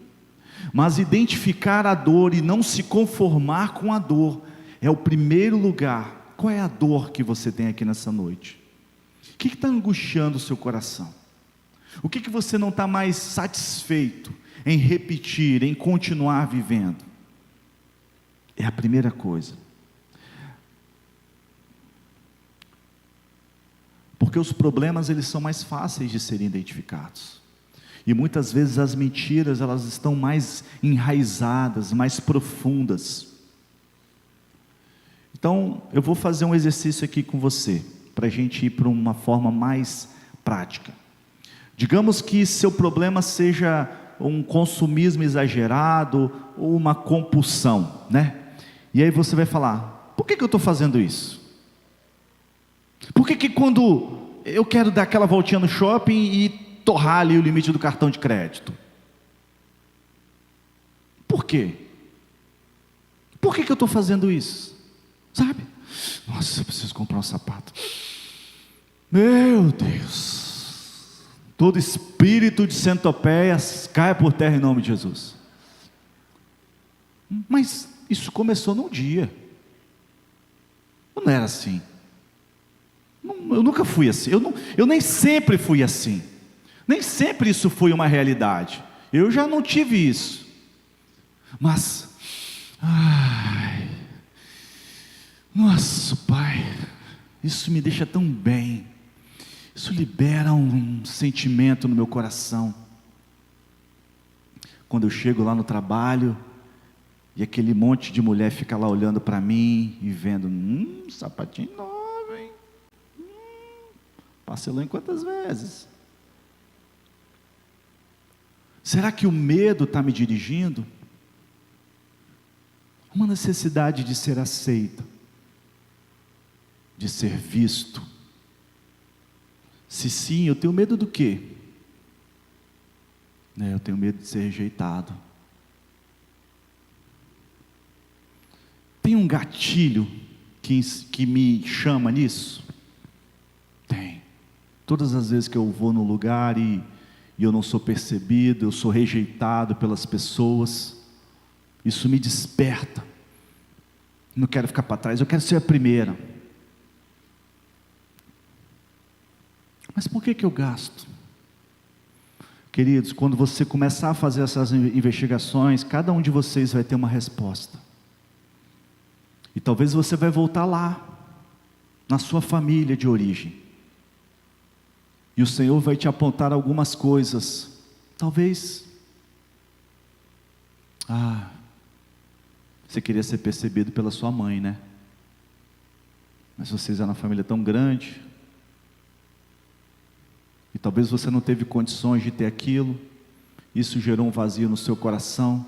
mas identificar a dor e não se conformar com a dor, é o primeiro lugar. Qual é a dor que você tem aqui nessa noite? O que está angustiando o seu coração? O que você não está mais satisfeito em repetir, em continuar vivendo? É a primeira coisa. Porque os problemas, eles são mais fáceis de serem identificados. E muitas vezes as mentiras, elas estão mais enraizadas, mais profundas. Então, eu vou fazer um exercício aqui com você, para a gente ir para uma forma mais prática. Digamos que seu problema seja um consumismo exagerado, ou uma compulsão, né? E aí você vai falar, por que eu estou fazendo isso? Por que quando eu quero dar aquela voltinha no shopping e torrar ali o limite do cartão de crédito? Por quê? Por que eu estou fazendo isso? Sabe? Nossa, eu preciso comprar um sapato. Meu Deus, todo espírito de centopeias caia por terra em nome de Jesus. Mas isso começou num dia. Não era assim. Eu nunca fui assim. Eu nem sempre fui assim. Nem sempre isso foi uma realidade. Eu já não tive isso. Mas Nossa, Pai, isso me deixa tão bem, isso libera um sentimento no meu coração. Quando eu chego lá no trabalho, e aquele monte de mulher fica lá olhando para mim, e vendo, sapatinho novo, hein? Parcelou em quantas vezes? Será que o medo está me dirigindo? Uma necessidade de ser aceito, de ser visto. Se sim, eu tenho medo do quê? Eu tenho medo de ser rejeitado. Tem um gatilho que me chama nisso? Tem. Todas as vezes que eu vou num lugar e eu não sou percebido, eu sou rejeitado pelas pessoas, isso me desperta. Não quero ficar para trás, eu quero ser a primeira. Mas por que eu gasto? Queridos, quando você começar a fazer essas investigações, cada um de vocês vai ter uma resposta. E talvez você vai voltar lá, na sua família de origem. E o Senhor vai te apontar algumas coisas. Talvez, você queria ser percebido pela sua mãe, né? Mas vocês eram uma família tão grande. E talvez você não teve condições de ter aquilo. Isso gerou um vazio no seu coração.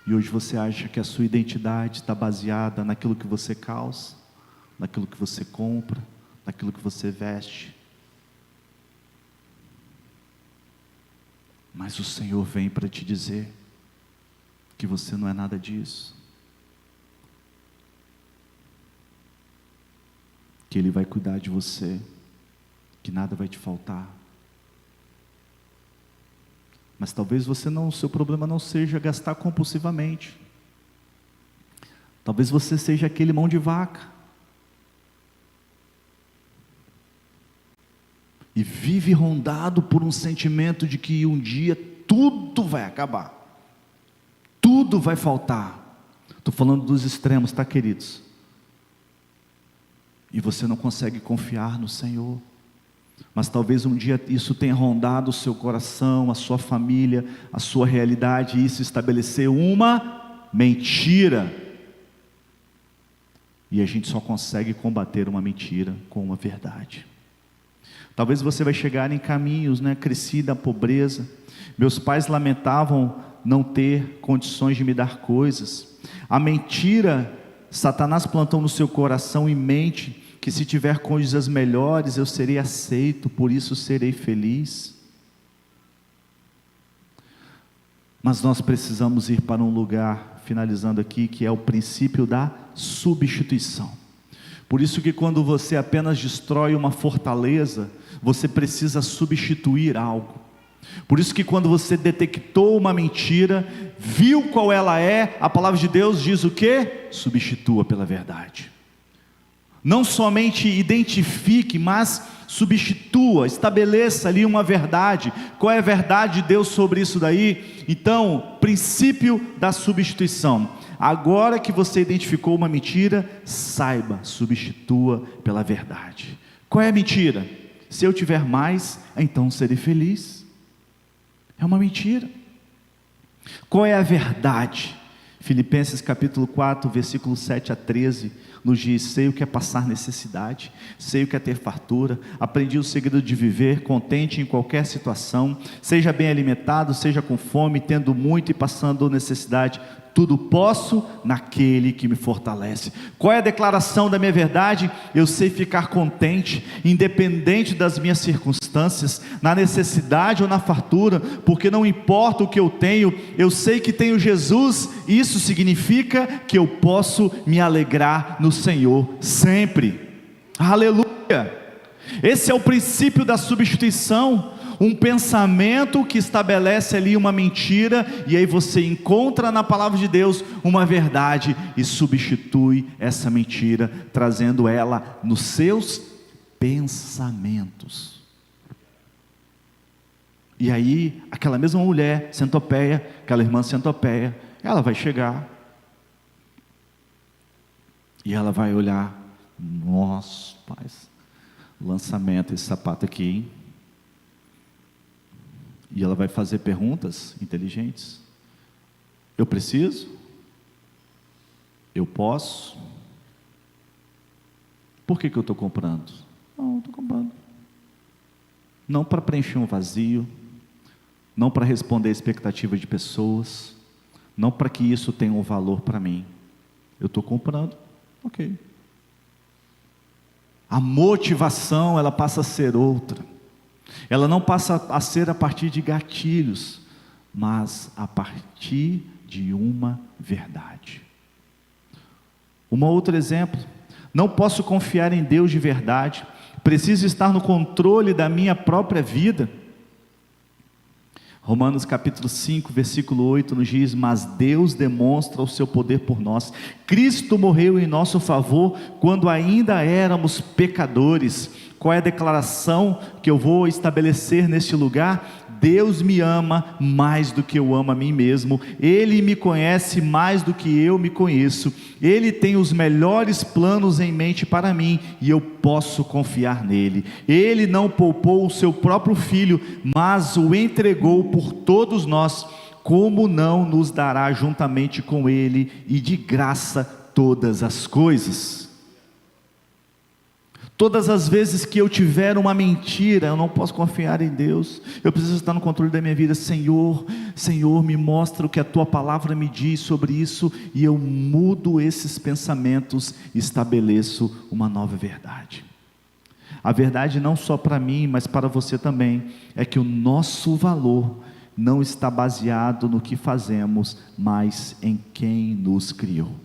E hoje você acha que a sua identidade está baseada naquilo que você calça, naquilo que você compra, naquilo que você veste. Mas o Senhor vem para te dizer que você não é nada disso. Que Ele vai cuidar de você, que nada vai te faltar. Mas talvez o seu problema não seja gastar compulsivamente. Talvez você seja aquele mão de vaca. E vive rondado por um sentimento de que um dia tudo vai acabar. Tudo vai faltar. Estou falando dos extremos, tá, queridos? E você não consegue confiar no Senhor. Mas talvez um dia isso tenha rondado o seu coração, a sua família, a sua realidade, e isso estabeleceu uma mentira. E a gente só consegue combater uma mentira com uma verdade. Talvez você vai chegar em caminhos, cresci da pobreza. Meus pais lamentavam não ter condições de me dar coisas. A mentira, Satanás plantou no seu coração e mente que se tiver coisas melhores eu serei aceito, por isso serei feliz. Mas nós precisamos ir para um lugar, finalizando aqui, que é o princípio da substituição. Por isso que quando você apenas destrói uma fortaleza, você precisa substituir algo. Por isso que quando você detectou uma mentira, viu qual ela é, a palavra de Deus diz o quê? Substitua pela verdade. Não somente identifique, mas substitua, estabeleça ali uma verdade. Qual é a verdade de Deus sobre isso daí? Então, princípio da substituição. Agora que você identificou uma mentira, saiba, substitua pela verdade. Qual é a mentira? Se eu tiver mais, então serei feliz. É uma mentira. Qual é a verdade? Filipenses capítulo 4, versículo 7 a 13, nos diz: sei o que é passar necessidade, sei o que é ter fartura, aprendi o segredo de viver contente em qualquer situação, seja bem alimentado, seja com fome, tendo muito e passando necessidade, tudo posso naquele que me fortalece. Qual é a declaração da minha verdade? Eu sei ficar contente, independente das minhas circunstâncias, na necessidade ou na fartura, porque não importa o que eu tenho, eu sei que tenho Jesus. Isso significa que eu posso me alegrar no Senhor sempre. Aleluia! Esse é o princípio da substituição. Um pensamento que estabelece ali uma mentira, e aí você encontra na palavra de Deus uma verdade e substitui essa mentira, trazendo ela nos seus pensamentos. E aí aquela mesma mulher centopeia, aquela irmã centopeia, ela vai chegar E ela vai olhar, nossa, paz, lançamento esse sapato aqui, hein? E ela vai fazer perguntas inteligentes. Eu preciso? Eu posso? Por que eu estou comprando? Não, estou comprando. Não para preencher um vazio, não para responder a expectativa de pessoas, não para que isso tenha um valor para mim. Eu estou comprando, ok. A motivação, ela passa a ser outra. Ela não passa a ser a partir de gatilhos, mas a partir de uma verdade. Um outro exemplo: não posso confiar em Deus de verdade, preciso estar no controle da minha própria vida. Romanos capítulo 5, versículo 8 nos diz: mas Deus demonstra o seu poder por nós. Cristo morreu em nosso favor quando ainda éramos pecadores. Qual é a declaração que eu vou estabelecer neste lugar? Deus me ama mais do que eu amo a mim mesmo. Ele me conhece mais do que eu me conheço. Ele tem os melhores planos em mente para mim e eu posso confiar nele. Ele não poupou o seu próprio filho, mas o entregou por todos nós. Como não nos dará juntamente com ele e de graça todas as coisas? Todas as vezes que eu tiver uma mentira, eu não posso confiar em Deus, eu preciso estar no controle da minha vida. Senhor, me mostra o que a Tua palavra me diz sobre isso, e eu mudo esses pensamentos, estabeleço uma nova verdade. A verdade não só para mim, mas para você também, é que o nosso valor não está baseado no que fazemos, mas em quem nos criou.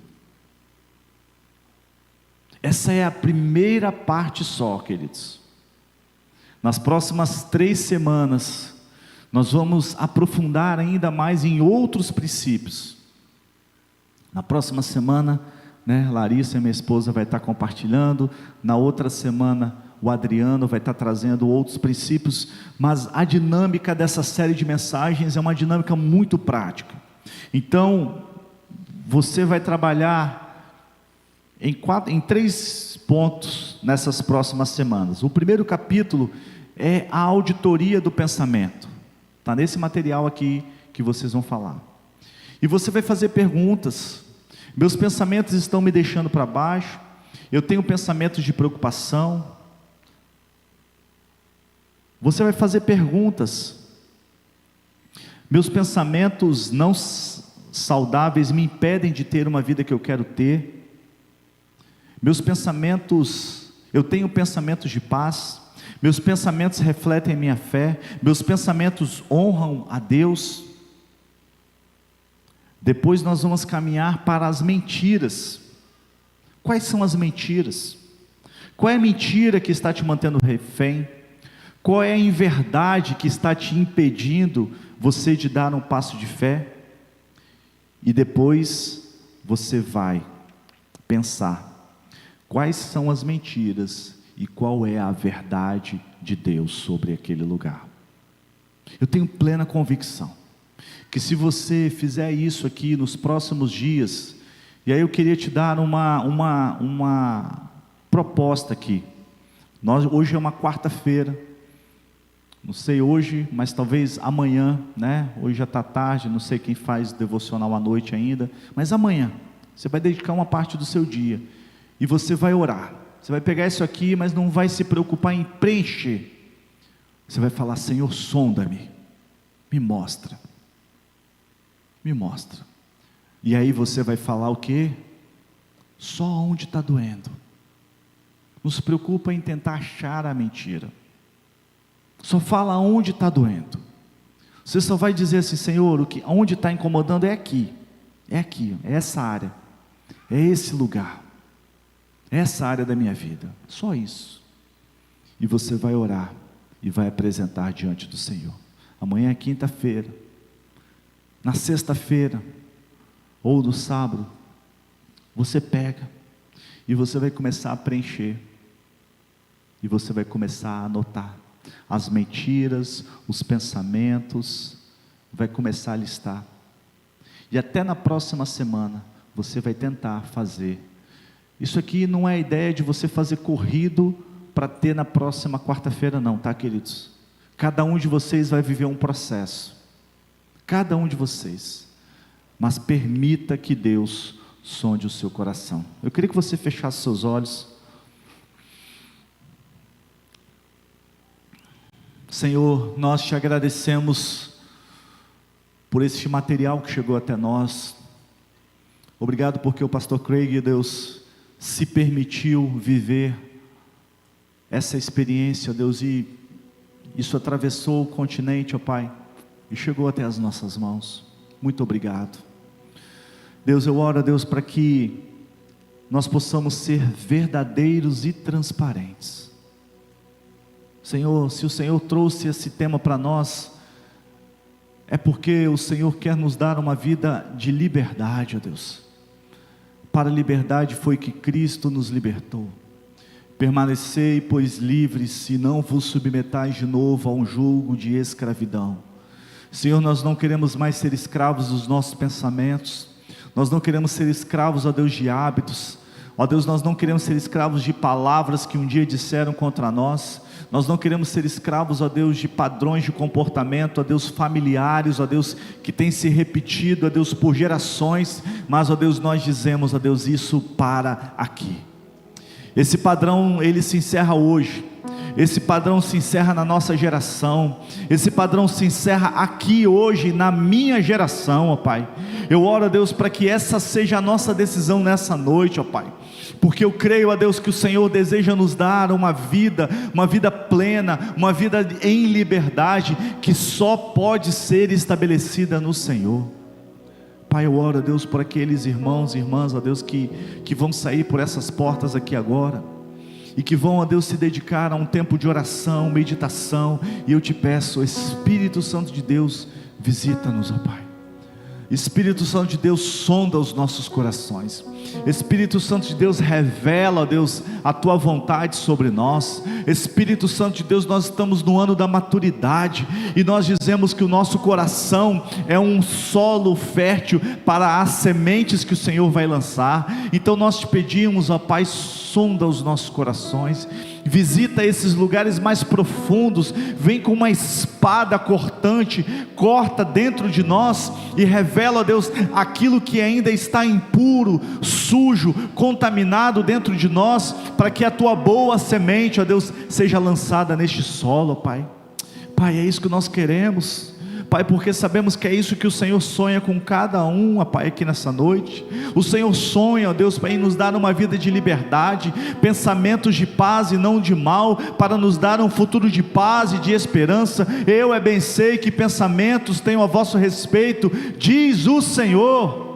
Essa é a primeira parte só, queridos. Nas próximas 3 semanas, nós vamos aprofundar ainda mais em outros princípios. Na próxima semana, Larissa, minha esposa, vai estar compartilhando. Na outra semana, o Adriano vai estar trazendo outros princípios. Mas a dinâmica dessa série de mensagens é uma dinâmica muito prática. Então, você vai trabalhar em 3 pontos nessas próximas semanas. O primeiro capítulo é a auditoria do pensamento. Está nesse material aqui que vocês vão falar. E você vai fazer perguntas. Meus pensamentos estão me deixando para baixo. Eu tenho pensamentos de preocupação. Você vai fazer perguntas. Meus pensamentos não saudáveis me impedem de ter uma vida que eu quero ter. Meus pensamentos, eu tenho pensamentos de paz, meus pensamentos refletem a minha fé, meus pensamentos honram a Deus. Depois nós vamos caminhar para as mentiras. Quais são as mentiras? Qual é a mentira que está te mantendo refém? Qual é a inverdade que está te impedindo você de dar um passo de fé? E depois você vai pensar quais são as mentiras e qual é a verdade de Deus sobre aquele lugar. Eu tenho plena convicção que se você fizer isso aqui nos próximos dias, e aí eu queria te dar uma proposta aqui. Hoje é uma quarta-feira, não sei hoje, mas talvez amanhã, hoje já está tarde, não sei quem faz devocional à noite ainda, mas amanhã, você vai dedicar uma parte do seu dia, e você vai orar. Você vai pegar isso aqui, mas não vai se preocupar em preencher. Você vai falar: Senhor, sonda-me, me mostra. Me mostra. E aí você vai falar o quê? Só onde está doendo. Não se preocupa em tentar achar a mentira. Só fala onde está doendo. Você só vai dizer assim: Senhor, onde está incomodando é aqui, é essa área, é esse lugar, essa área da minha vida, só isso. E você vai orar e vai apresentar diante do Senhor. Amanhã é quinta-feira, na sexta-feira ou no sábado, você pega e você vai começar a preencher, e você vai começar a anotar as mentiras, os pensamentos, vai começar a listar, e até na próxima semana você vai tentar fazer Isso aqui não é a ideia de você fazer corrido para ter na próxima quarta-feira não, tá, queridos? Cada um de vocês vai viver um processo, cada um de vocês, mas permita que Deus sonde o seu coração. Eu queria que você fechasse seus olhos. Senhor, nós te agradecemos por este material que chegou até nós. Obrigado porque o pastor Craig, Deus, se permitiu viver essa experiência, Deus, e isso atravessou o continente, ó Pai, e chegou até as nossas mãos. Muito obrigado. Deus, eu oro, Deus, para que nós possamos ser verdadeiros e transparentes. Senhor, se o Senhor trouxe esse tema para nós, é porque o Senhor quer nos dar uma vida de liberdade, ó Deus. Para a liberdade foi que Cristo nos libertou. Permanecei, pois, livres, e não vos submetais de novo a um jugo de escravidão. Senhor, nós não queremos mais ser escravos dos nossos pensamentos, nós não queremos ser escravos, ó Deus, de hábitos, ó Deus, nós não queremos ser escravos de palavras que um dia disseram contra nós, nós não queremos ser escravos, ó Deus, de padrões de comportamento, ó Deus, familiares, ó Deus, que tem se repetido, ó Deus, por gerações, mas, ó Deus, nós dizemos, ó Deus, isso para aqui. Esse padrão, ele se encerra hoje. Esse padrão se encerra na nossa geração. Esse padrão se encerra aqui hoje, na minha geração, ó Pai. Eu oro a Deus para que essa seja a nossa decisão nessa noite, ó Pai. Porque eu creio a Deus que o Senhor deseja nos dar uma vida plena, uma vida em liberdade, que só pode ser estabelecida no Senhor. Pai, eu oro a Deus por aqueles irmãos e irmãs, ó Deus, que vão sair por essas portas aqui agora, e que vão, ó Deus, se dedicar a um tempo de oração, meditação, e eu te peço, Espírito Santo de Deus, visita-nos, ó Pai. Espírito Santo de Deus, sonda os nossos corações. Espírito Santo de Deus, revela, ó Deus, a Tua vontade sobre nós. Espírito Santo de Deus, nós estamos no ano da maturidade, e nós dizemos que o nosso coração é um solo fértil para as sementes que o Senhor vai lançar. Então nós te pedimos, ó Pai, sonda os nossos corações, visita esses lugares mais profundos, vem com uma espada cortante, corta dentro de nós e revela, ó Deus, aquilo que ainda está impuro, sujo, contaminado dentro de nós, para que a Tua boa semente, ó Deus, seja lançada neste solo, ó Pai. Pai, é isso que nós queremos, Pai, porque sabemos que é isso que o Senhor sonha com cada um, ó Pai, aqui nessa noite. O Senhor sonha, ó Deus, para nos dar uma vida de liberdade, pensamentos de paz e não de mal, para nos dar um futuro de paz e de esperança. Eu bem sei que pensamentos tenho a vosso respeito, diz o Senhor.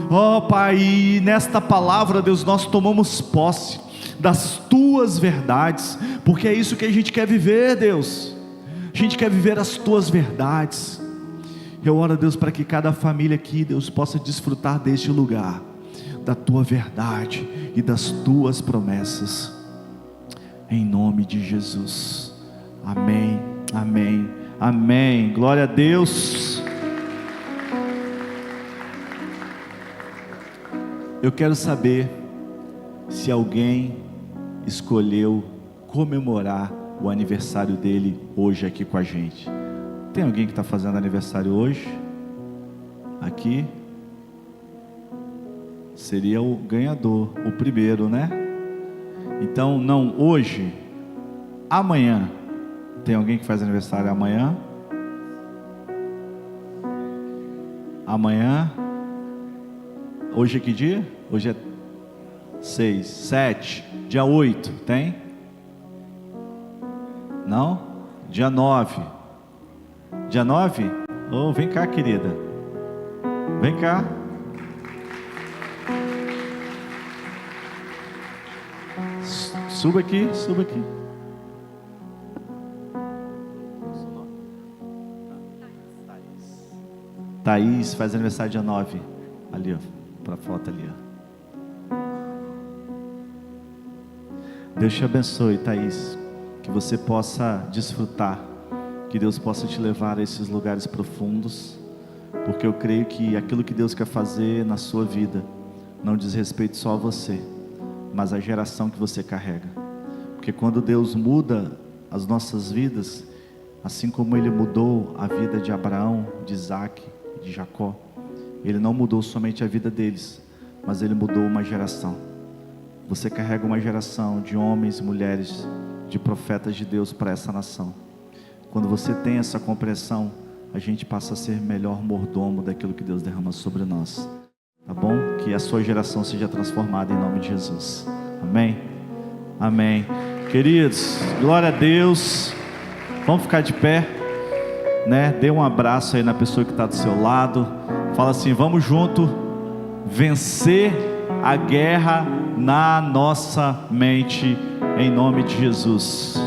Ó Pai, e nesta palavra, Deus, nós tomamos posse das Tuas verdades, porque é isso que a gente quer viver, Deus. A gente quer viver as Tuas verdades. Eu oro a Deus para que cada família aqui, Deus, possa desfrutar deste lugar, da Tua verdade e das Tuas promessas, em nome de Jesus. Amém, amém, amém. Glória a Deus. Eu quero saber se alguém escolheu comemorar o aniversário dele hoje aqui com a gente. Tem alguém que está fazendo aniversário hoje? Aqui? Seria o ganhador, o primeiro, né? Então, não hoje, amanhã. Tem alguém que faz aniversário amanhã? Amanhã? Hoje é que dia? Hoje é 6, 7, dia 8, tem? Não? Dia 9. Dia 9? Oh, vem cá, querida. Vem cá. Suba aqui, suba aqui. Thaís faz aniversário dia 9. Ali, ó, para foto ali, ó. Deus te abençoe, Thaís. Que você possa desfrutar, que Deus possa te levar a esses lugares profundos, porque eu creio que aquilo que Deus quer fazer na sua vida não diz respeito só a você, mas a geração que você carrega. Porque quando Deus muda as nossas vidas, assim como Ele mudou a vida de Abraão, de Isaac, de Jacó, Ele não mudou somente a vida deles, mas Ele mudou uma geração. Você carrega uma geração de homens, mulheres, de profetas de Deus para essa nação. Quando você tem essa compreensão, a gente passa a ser melhor mordomo daquilo que Deus derrama sobre nós. Tá bom? Que a sua geração seja transformada em nome de Jesus. Amém? Amém. Queridos, glória a Deus. Vamos ficar de pé, né? Dê um abraço aí na pessoa que está do seu lado. Fala assim: vamos junto vencer a guerra na nossa mente, em nome de Jesus.